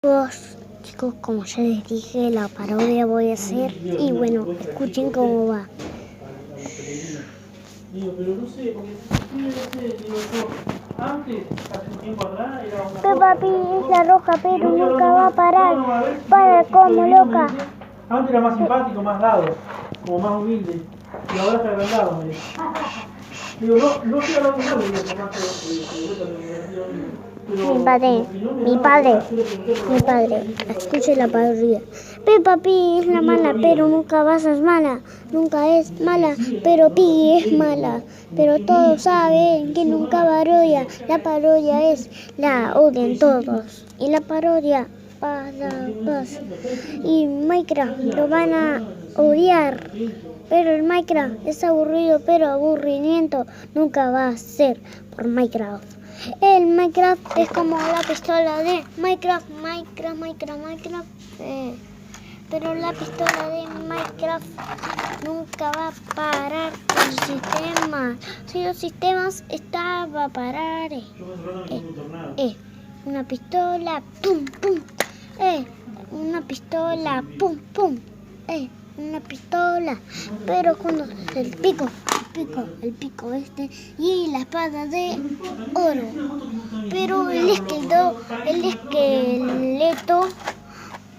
Chicos, como ya les dije, la parodia voy a hacer y bueno, escuchen cómo va. Peppa Pig es la roja, pero nunca va a parar. Para como loca. Antes era más simpático, más dado, como más humilde. Y ahora está agrandado, me dice. Digo, no estoy hablando mal de eso, más Mi padre, escuche la parodia. Peppa Pig es la mala, pero nunca va a ser mala. Nunca es mala, pero Pig es mala. Pero todos saben que nunca parodia. La parodia es, la odian todos. Y la parodia pasa. Y Minecraft lo van a odiar. Pero el Minecraft es aburrido, pero aburrimiento nunca va a ser por Minecraft. El Minecraft es como la pistola de Minecraft. Pero la pistola de Minecraft nunca va a parar los sistemas. Si los sistemas están a parar. Una pistola, pum, pum. Una pistola, pum, pum. Una pistola, pero cuando el pico este y la espada de oro, pero el esqueleto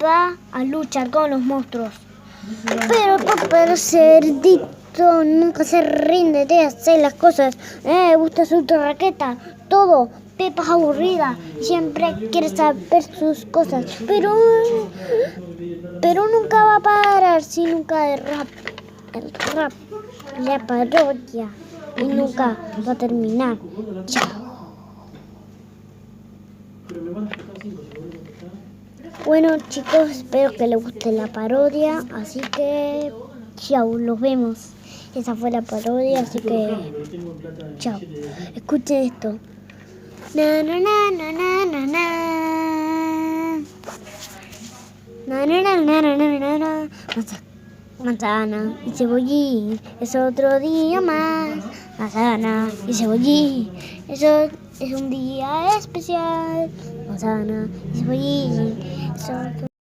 va a luchar con los monstruos, pero el cerdito nunca se rinde de hacer las cosas, gusta su raqueta, todo. Peppa es aburrida, siempre quiere saber sus cosas, pero nunca va a parar si nunca el rap, la parodia, y nunca va a terminar. Chao. Bueno chicos, espero que les guste la parodia, así que chao, los vemos. Esa fue la parodia, así que chao. Escuchen esto. Na na na na na na na na. Manzana y cebollín, es otro día más. Manzana y cebollín, eso es un día especial. Manzana y cebollín, es otro